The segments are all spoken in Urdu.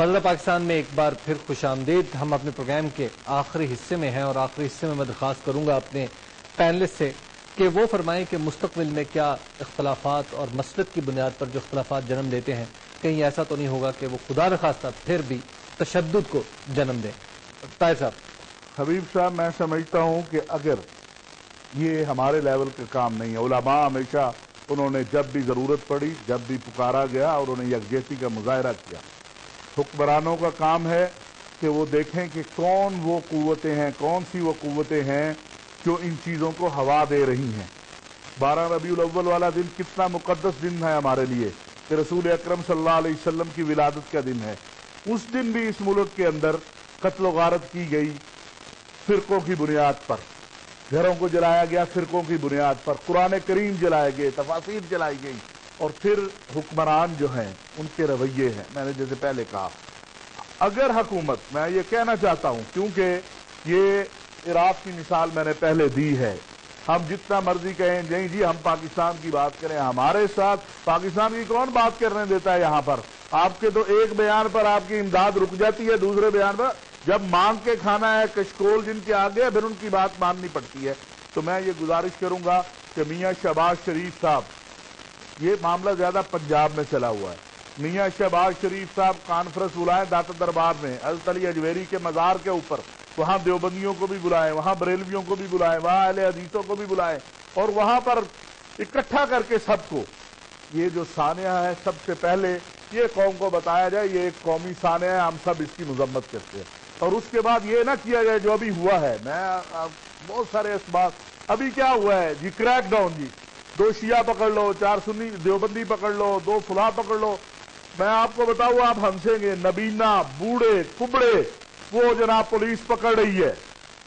بازار پاکستان میں ایک بار پھر خوش آمدید. ہم اپنے پروگرام کے آخری حصے میں ہیں اور آخری حصے میں درخواست کروں گا اپنے پینلسٹ سے کہ وہ فرمائیں کہ مستقبل میں کیا اختلافات اور مسلک کی بنیاد پر جو اختلافات جنم لیتے ہیں کہیں ایسا تو نہیں ہوگا کہ وہ خدا نخواستہ پھر بھی تشدد کو جنم دیں. طاہر صاحب. حبیب صاحب، میں سمجھتا ہوں کہ اگر یہ ہمارے لیول کا کام نہیں ہے. علماء ہمیشہ انہوں نے جب بھی ضرورت پڑی، جب بھی پکارا گیا اور انہیں یکجہتی کا مظاہرہ کیا. حکمرانوں کا کام ہے کہ وہ دیکھیں کہ کون وہ قوتیں ہیں، کون سی وہ قوتیں ہیں جو ان چیزوں کو ہوا دے رہی ہیں. 12 ربیع الاول والا دن کتنا مقدس دن ہے ہمارے لیے کہ رسول اکرم صلی اللہ علیہ وسلم کی ولادت کا دن ہے. اس دن بھی اس ملک کے اندر قتل و غارت کی گئی فرقوں کی بنیاد پر. گھروں کو جلایا گیا فرقوں کی بنیاد پر، قرآن کریم جلائے گئے، تفاسیر جلائی گئی. اور پھر حکمران جو ہیں ان کے رویے ہیں. میں نے جیسے پہلے کہا، اگر حکومت، میں یہ کہنا چاہتا ہوں کیونکہ یہ عراق کی مثال میں نے پہلے دی ہے، ہم جتنا مرضی کہیں نہیں جی ہم پاکستان کی بات کریں، ہمارے ساتھ پاکستان کی کون بات کرنے دیتا ہے؟ یہاں پر آپ کے تو ایک بیان پر آپ کی امداد رک جاتی ہے، دوسرے بیان پر جب مانگ کے کھانا ہے کشکول جن کے آگے پھر ان کی بات ماننی پڑتی ہے. تو میں یہ گزارش کروں گا کہ میاں شہباز شریف صاحب، یہ معاملہ زیادہ پنجاب میں چلا ہوا ہے. میاں شہباز شریف صاحب کانفرنس بلائیں داتا دربار میں حضرت علی اجویری کے مزار کے اوپر، وہاں دیوبندیوں کو بھی بلائیں، وہاں بریلویوں کو بھی بلائیں، وہاں اہل حدیثوں کو بھی بلائیں اور وہاں پر اکٹھا کر کے سب کو یہ جو سانحہ ہے سب سے پہلے یہ قوم کو بتایا جائے یہ ایک قومی سانحہ ہے، ہم سب اس کی مذمت کرتے ہیں. اور اس کے بعد یہ نہ کیا جائے جو ابھی ہوا ہے. میں بہت سارے اسباب ابھی کیا ہوا ہے جی، کریک ڈاؤن جی، 2 شیعہ پکڑ لو، 4 سنی دیوبندی پکڑ لو، 2 فلاں پکڑ لو. میں آپ کو بتاؤں آپ ہنسیں گے، نبینا بوڑھے کبڑے وہ جناب پولیس پکڑ رہی ہے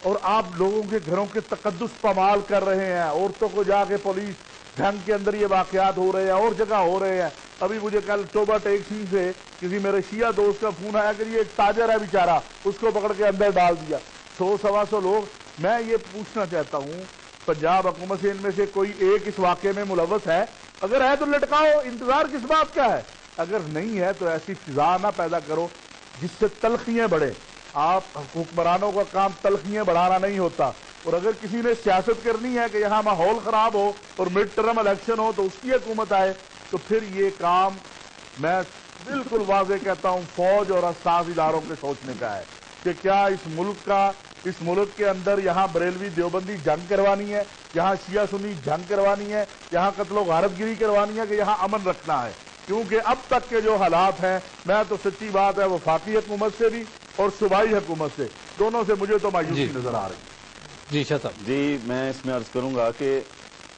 اور آپ لوگوں کے گھروں کے تقدس پامال کر رہے ہیں. عورتوں کو جا کے پولیس ڈھنگ کے اندر یہ واقعات ہو رہے ہیں اور جگہ ہو رہے ہیں. ابھی مجھے کل ٹوبہ ٹیکسی سے کسی میرے شیعہ دوست کا فون آیا کہ یہ ایک تاجر ہے بیچارہ، اس کو پکڑ کے اندر ڈال دیا. 100-125 لوگ. میں یہ پوچھنا چاہتا ہوں پنجاب حکومت سے ان میں سے کوئی ایک اس واقعے میں ملوث ہے؟ اگر ہے تو لٹکاؤ، انتظار کس بات کا ہے؟ اگر نہیں ہے تو ایسی فضا نہ پیدا کرو جس سے تلخیاں بڑھیں. آپ حکمرانوں کا کام تلخیاں بڑھانا نہیں ہوتا. اور اگر کسی نے سیاست کرنی ہے کہ یہاں ماحول خراب ہو اور مڈ ٹرم الیکشن ہو تو اس کی حکومت آئے، تو پھر یہ کام میں بالکل واضح کہتا ہوں فوج اور حساس اداروں کے سوچنے کا ہے کہ کیا اس ملک کے اندر یہاں بریلوی دیوبندی جنگ کروانی ہے، یہاں شیعہ سنی جنگ کروانی ہے، یہاں قتل و غارت گری کروانی ہے کہ یہاں امن رکھنا ہے. کیونکہ اب تک کے جو حالات ہیں، میں تو سچی بات ہے وفاقی حکومت سے بھی اور صوبائی حکومت سے دونوں سے مجھے تو مایوسی نظر آ رہی ہے. جی شاہ صاحب. جی میں اس میں عرض کروں گا کہ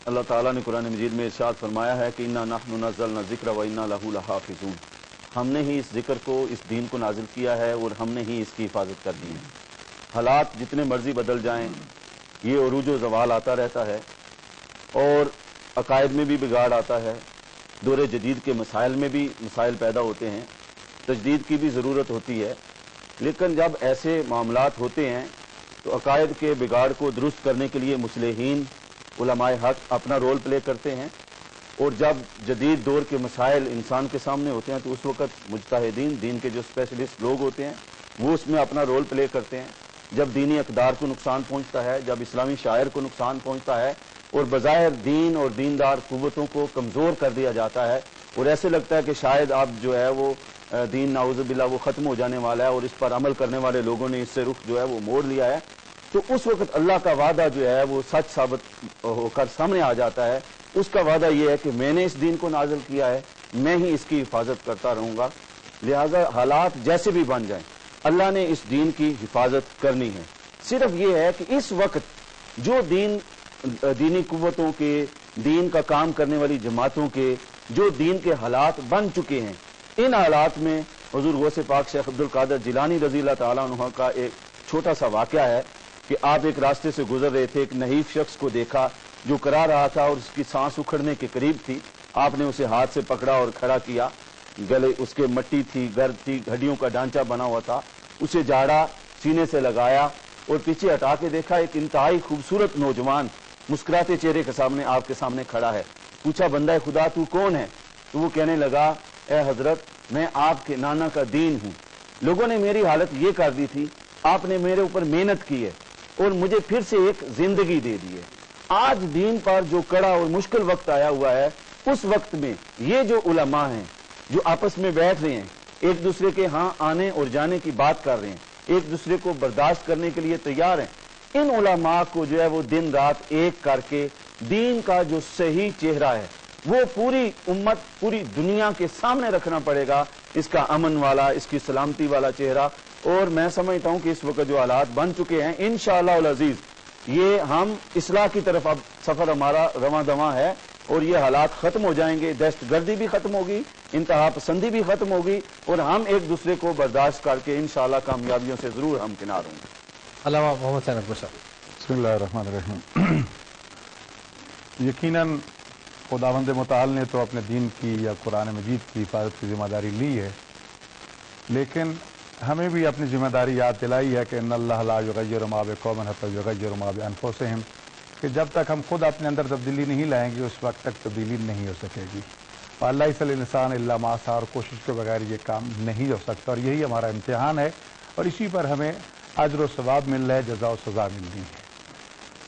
اللہ تعالیٰ نے قرآن مجید میں ارشاد فرمایا ہے کہ انا نحن نزلنا الذکر و انا لہ لحافظون. ہم نے ہی اس ذکر کو، اس دین کو نازل کیا ہے اور ہم نے ہی اس کی حفاظت کر دی ہے. حالات جتنے مرضی بدل جائیں یہ عروج و زوال آتا رہتا ہے اور عقائد میں بھی بگاڑ آتا ہے، دور جدید کے مسائل میں بھی مسائل پیدا ہوتے ہیں، تجدید کی بھی ضرورت ہوتی ہے. لیکن جب ایسے معاملات ہوتے ہیں تو عقائد کے بگاڑ کو درست کرنے کے لیے مصلحین علماء حق اپنا رول پلے کرتے ہیں. اور جب جدید دور کے مسائل انسان کے سامنے ہوتے ہیں تو اس وقت مجتہدین، دین کے جو اسپیشلسٹ لوگ ہوتے ہیں وہ اس میں اپنا رول پلے کرتے ہیں. جب دینی اقدار کو نقصان پہنچتا ہے، جب اسلامی شاعر کو نقصان پہنچتا ہے اور بظاہر دین اور دیندار قوتوں کو کمزور کر دیا جاتا ہے اور ایسے لگتا ہے کہ شاید اب جو ہے وہ دین نعوذ باللہ وہ ختم ہو جانے والا ہے اور اس پر عمل کرنے والے لوگوں نے اس سے رخ جو ہے وہ موڑ لیا ہے، تو اس وقت اللہ کا وعدہ جو ہے وہ سچ ثابت ہو کر سامنے آ جاتا ہے. اس کا وعدہ یہ ہے کہ میں نے اس دین کو نازل کیا ہے، میں ہی اس کی حفاظت کرتا رہوں گا. لہذا حالات جیسے بھی بن جائیں اللہ نے اس دین کی حفاظت کرنی ہے. صرف یہ ہے کہ اس وقت جو دینی قوتوں کے، دین کا کام کرنے والی جماعتوں کے جو دین کے حالات بن چکے ہیں، ان حالات میں حضور غوث پاک شیخ عبد القادر جیلانی رضی اللہ تعالیٰ عنہ کا ایک چھوٹا سا واقعہ ہے کہ آپ ایک راستے سے گزر رہے تھے، ایک نحیف شخص کو دیکھا جو کرا رہا تھا اور اس کی سانس اکھڑنے کے قریب تھی. آپ نے اسے ہاتھ سے پکڑا اور کھڑا کیا. گلے اس کے مٹی تھی، گرد تھی، ہڈیوں کا ڈھانچہ بنا ہوا تھا. اسے جاڑا، سینے سے لگایا اور پیچھے ہٹا کے دیکھا ایک انتہائی خوبصورت نوجوان مسکراتے چہرے کے سامنے آپ کے سامنے کھڑا ہے. پوچھا بندہ خدا تو کون ہے؟ تو وہ کہنے لگا اے حضرت میں آپ کے نانا کا دین ہوں. لوگوں نے میری حالت یہ کر دی تھی، آپ نے میرے اوپر محنت کی ہے اور مجھے پھر سے ایک زندگی دے دی ہے۔ آج دین پر جو کڑا اور مشکل وقت آیا ہوا ہے، اس وقت میں یہ جو علماء ہیں جو آپس میں بیٹھ رہے ہیں، ایک دوسرے کے ہاں آنے اور جانے کی بات کر رہے ہیں، ایک دوسرے کو برداشت کرنے کے لیے تیار ہیں، ان علماء کو جو ہے وہ دن رات ایک کر کے دین کا جو صحیح چہرہ ہے وہ پوری امت، پوری دنیا کے سامنے رکھنا پڑے گا، اس کا امن والا، اس کی سلامتی والا چہرہ۔ اور میں سمجھتا ہوں کہ اس وقت جو حالات بن چکے ہیں، انشاءاللہ العزیز یہ ہم اصلاح کی طرف اب سفر ہمارا رواں دواں ہے اور یہ حالات ختم ہو جائیں گے، دہشت گردی بھی ختم ہوگی، انتہا پسندی بھی ختم ہوگی اور ہم ایک دوسرے کو برداشت کر کے انشاءاللہ کامیابیوں سے ضرور ہمکنار ہوں گے۔ علامہ محمد حسین اکبر صاحب۔ بسم اللہ الرحمن الرحیم۔ یقیناً خداوند متعال نے تو اپنے دین کی یا قرآن مجید کی حفاظت کی ذمہ داری لی ہے، لیکن ہمیں بھی اپنی ذمہ داری یاد دلائی ہے کہ ان اللہ لا یغیر ما بقوم حتی یغیروا ما بانفسہم، کہ جب تک ہم خود اپنے اندر تبدیلی نہیں لائیں گے اس وقت تک تبدیلی نہیں ہو سکے گی۔ اللہ لیس الانسان الا ما سعی، اور کوشش کے بغیر یہ کام نہیں ہو سکتا، اور یہی ہمارا امتحان ہے اور اسی پر ہمیں اجر و ثواب مل رہا ہے، جزا و سزا مل رہی ہے۔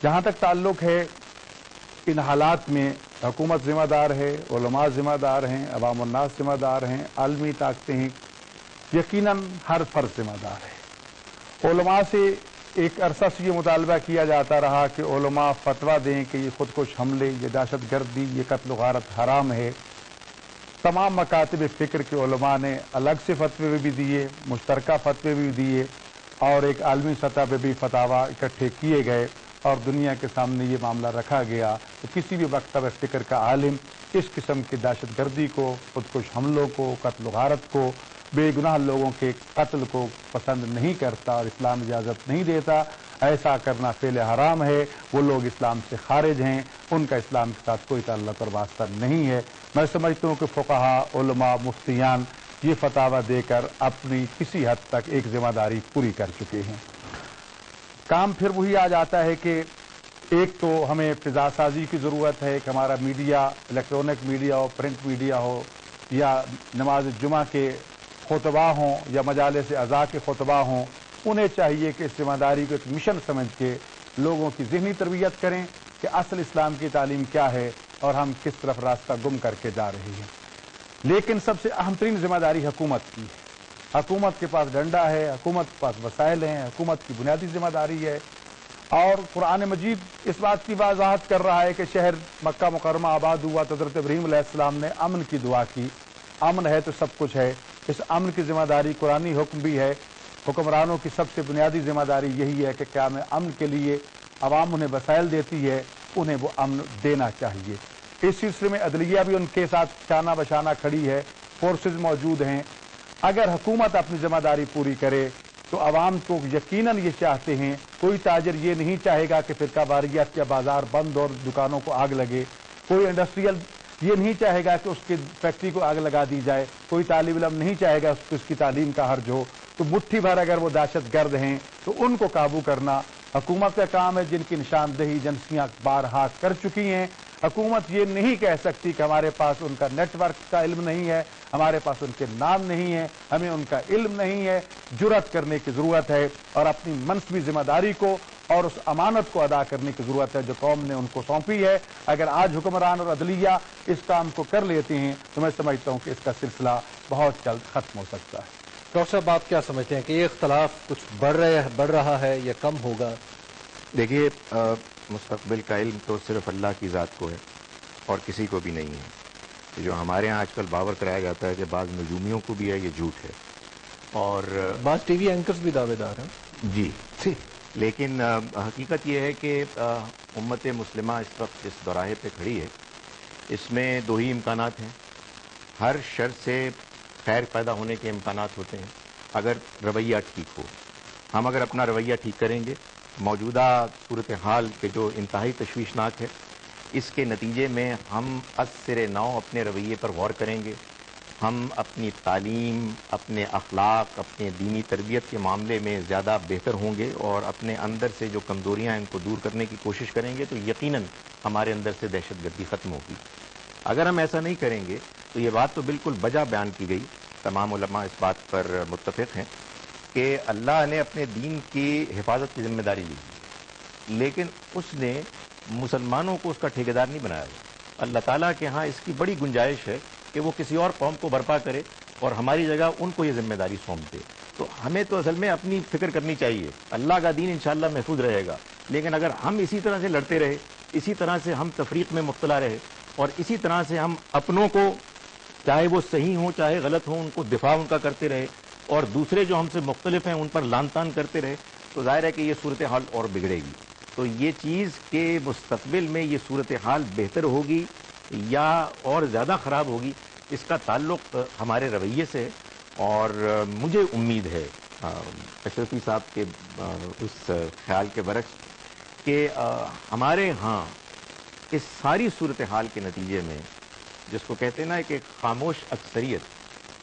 جہاں تک تعلق ہے ان حالات میں، حکومت ذمہ دار ہے، علماء ذمہ دار ہیں، عوام الناس ذمہ دار ہیں، عالمی طاقتیں ہیں، یقیناً ہر فرد ذمہ دار ہے۔ علماء سے ایک عرصہ سے یہ مطالبہ کیا جاتا رہا کہ علماء فتویٰ دیں کہ یہ خودکش حملے، یہ دہشت گردی، یہ قتل و غارت حرام ہے۔ تمام مکاتب فکر کے علماء نے الگ سے فتوے بھی دیے، مشترکہ فتوے بھی دیے اور ایک عالمی سطح پہ بھی فتاویٰ اکٹھے کیے گئے اور دنیا کے سامنے یہ معاملہ رکھا گیا کہ کسی بھی مکتب فکر کا عالم اس قسم کی دہشت گردی کو، خودکش حملوں کو، قتل و غارت کو، بے گناہ لوگوں کے قتل کو پسند نہیں کرتا اور اسلام اجازت نہیں دیتا۔ ایسا کرنا فعل حرام ہے، وہ لوگ اسلام سے خارج ہیں، ان کا اسلام کے ساتھ کوئی تعلق اور واسطہ نہیں ہے۔ میں سمجھتا ہوں کہ فقہا، علماء، مفتیان یہ فتاویٰ دے کر اپنی کسی حد تک ایک ذمہ داری پوری کر چکے ہیں۔ کام پھر وہی آ جاتا ہے کہ ایک تو ہمیں فضا سازی کی ضرورت ہے کہ ہمارا میڈیا، الیکٹرانک میڈیا ہو، پرنٹ میڈیا ہو، یا نماز جمعہ کے خطبہ ہوں یا مجالس اعضاء کے خطبہ ہوں، انہیں چاہیے کہ اس ذمہ داری کو ایک مشن سمجھ کے لوگوں کی ذہنی تربیت کریں کہ اصل اسلام کی تعلیم کیا ہے اور ہم کس طرف راستہ گم کر کے جا رہے ہیں۔ لیکن سب سے اہم ترین ذمہ داری حکومت کی ہے۔ حکومت کے پاس ڈنڈا ہے، حکومت کے پاس وسائل ہیں، حکومت کی بنیادی ذمہ داری ہے، اور قرآن مجید اس بات کی وضاحت کر رہا ہے کہ شہر مکہ مکرمہ آباد ہوا تو حضرت ابراہیم علیہ السلام نے امن کی دعا کی۔ امن ہے تو سب کچھ ہے، اس امن کی ذمہ داری قرآنی حکم بھی ہے۔ حکمرانوں کی سب سے بنیادی ذمہ داری یہی ہے کہ قیام امن کے لیے عوام انہیں وسائل دیتی ہے، انہیں وہ امن دینا چاہیے۔ اس سلسلے میں عدلیہ بھی ان کے ساتھ شانہ بشانہ کھڑی ہے، فورسز موجود ہیں۔ اگر حکومت اپنی ذمہ داری پوری کرے تو عوام کو یقیناً یہ چاہتے ہیں، کوئی تاجر یہ نہیں چاہے گا کہ فرقہ واریت یا بازار بند اور دکانوں کو آگ لگے، کوئی انڈسٹریل یہ نہیں چاہے گا کہ اس کی فیکٹری کو آگ لگا دی جائے، کوئی طالب علم نہیں چاہے گا اس کی تعلیم کا حرج ہو۔ تو مٹھی بھر اگر وہ دہشت گرد ہیں تو ان کو قابو کرنا حکومت کا کام ہے، جن کی نشاندہی ایجنسیاں بارہا کر چکی ہیں۔ حکومت یہ نہیں کہہ سکتی کہ ہمارے پاس ان کا نیٹ ورک کا علم نہیں ہے، ہمارے پاس ان کے نام نہیں ہے، ہمیں ان کا علم نہیں ہے۔ جرأت کرنے کی ضرورت ہے اور اپنی منصبی ذمہ داری کو اور اس امانت کو ادا کرنے کی ضرورت ہے جو قوم نے ان کو سونپی ہے۔ اگر آج حکمران اور عدلیہ اس کام کو کر لیتے ہیں تو میں سمجھتا ہوں کہ اس کا سلسلہ بہت جلد ختم ہو سکتا ہے۔ ڈاکٹر صاحب، آپ کیا سمجھتے ہیں کہ یہ اختلاف کچھ بڑھ رہا ہے یا کم ہوگا؟ دیکھیے، مستقبل کا علم تو صرف اللہ کی ذات کو ہے اور کسی کو بھی نہیں ہے۔ جو ہمارے ہاں آج کل باور کرایا جاتا ہے کہ بعض نجومیوں کو بھی ہے، یہ جھوٹ ہے، اور بعض ٹی وی اینکرز بھی دعوے دار ہیں۔ جی، لیکن حقیقت یہ ہے کہ امت مسلمہ اس وقت جس دوراہے پہ کھڑی ہے، اس میں دو ہی امکانات ہیں۔ ہر شر سے خیر پیدا ہونے کے امکانات ہوتے ہیں اگر رویہ ٹھیک ہو۔ ہم اگر اپنا رویہ ٹھیک کریں گے، موجودہ صورتحال کے جو انتہائی تشویشناک ہے، اس کے نتیجے میں ہم از سر نو اپنے رویے پر غور کریں گے، ہم اپنی تعلیم، اپنے اخلاق، اپنے دینی تربیت کے معاملے میں زیادہ بہتر ہوں گے اور اپنے اندر سے جو کمزوریاں ہیں ان کو دور کرنے کی کوشش کریں گے، تو یقیناً ہمارے اندر سے دہشت گردی ختم ہوگی۔ اگر ہم ایسا نہیں کریں گے تو یہ بات تو بالکل بجا بیان کی گئی، تمام علماء اس بات پر متفق ہیں کہ اللہ نے اپنے دین کی حفاظت کی ذمہ داری لی، لیکن اس نے مسلمانوں کو اس کا ٹھیکیدار نہیں بنایا۔ اللہ تعالیٰ کے ہاں اس کی بڑی گنجائش ہے کہ وہ کسی اور قوم کو برپا کرے اور ہماری جگہ ان کو یہ ذمہ داری سونپ دے۔ تو ہمیں تو اصل میں اپنی فکر کرنی چاہیے، اللہ کا دین انشاءاللہ محفوظ رہے گا، لیکن اگر ہم اسی طرح سے لڑتے رہے، اسی طرح سے ہم تفریق میں مبتلا رہے اور اسی طرح سے ہم اپنوں کو چاہے وہ صحیح ہوں چاہے غلط ہوں ان کو دفاع ان کا کرتے رہے اور دوسرے جو ہم سے مختلف ہیں ان پر لان تان کرتے رہے، تو ظاہر ہے کہ یہ صورتحال اور بگڑے گی۔ تو یہ چیز کہ مستقبل میں یہ صورتحال بہتر ہوگی یا اور زیادہ خراب ہوگی، اس کا تعلق ہمارے رویے سے، اور مجھے امید ہے اشرفی صاحب کے اس خیال کے برعکس کہ ہمارے ہاں اس ساری صورتحال کے نتیجے میں جس کو کہتے ہیں نا کہ خاموش اکثریت،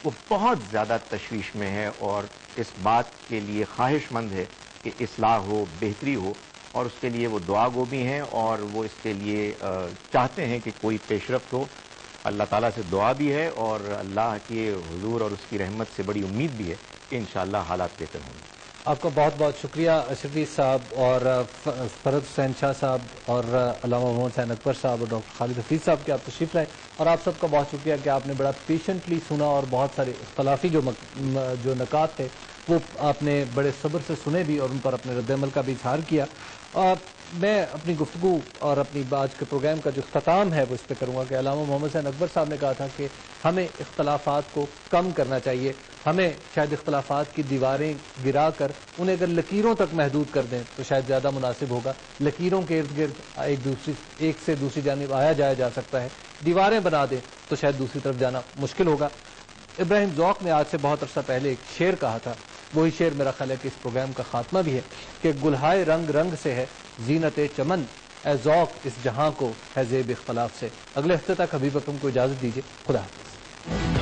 وہ بہت زیادہ تشویش میں ہے اور اس بات کے لیے خواہش مند ہے کہ اصلاح ہو، بہتری ہو، اور اس کے لیے وہ دعا گو بھی ہیں اور وہ اس کے لیے چاہتے ہیں کہ کوئی پیش رفت ہو۔ اللہ تعالیٰ سے دعا بھی ہے اور اللہ کے حضور اور اس کی رحمت سے بڑی امید بھی ہے کہ انشاءاللہ حالات بہتر ہوں گے۔ آپ کا بہت بہت شکریہ اشرفی صاحب اور فرد حسین شاہ صاحب اور علامہ محمد حسین اکبر صاحب اور ڈاکٹر خالد حفیظ صاحب کہ آپ تشریف لائے، اور آپ سب کا بہت شکریہ کہ آپ نے بڑا پیشنٹلی سنا اور بہت سارے اختلافی جو نکات تھے وہ آپ نے بڑے صبر سے سنے بھی اور ان پر اپنے رد عمل کا بھی اظہار کیا۔ میں اپنی گفتگو اور اپنی آج کے پروگرام کا جو اختتام ہے وہ اس پہ کروں گا کہ علامہ محمد حسین اکبر صاحب نے کہا تھا کہ ہمیں اختلافات کو کم کرنا چاہیے، ہمیں شاید اختلافات کی دیواریں گرا کر انہیں اگر لکیروں تک محدود کر دیں تو شاید زیادہ مناسب ہوگا۔ لکیروں کے ارد گرد ایک سے دوسری جانب آیا جایا جا سکتا ہے، دیواریں بنا دیں تو شاید دوسری طرف جانا مشکل ہوگا۔ ابراہیم ذوق نے آج سے بہت عرصہ پہلے ایک شعر کہا تھا، وہی شعر میرا خیال ہے کہ اس پروگرام کا خاتمہ بھی ہے کہ گلہائے رنگ رنگ سے ہے زینت چمن، اے ذوق اس جہاں کو ہے زیب اختلاف سے۔ اگلے ہفتے تک حبیب اکرم کو اجازت دیجیے، خدا حافظ۔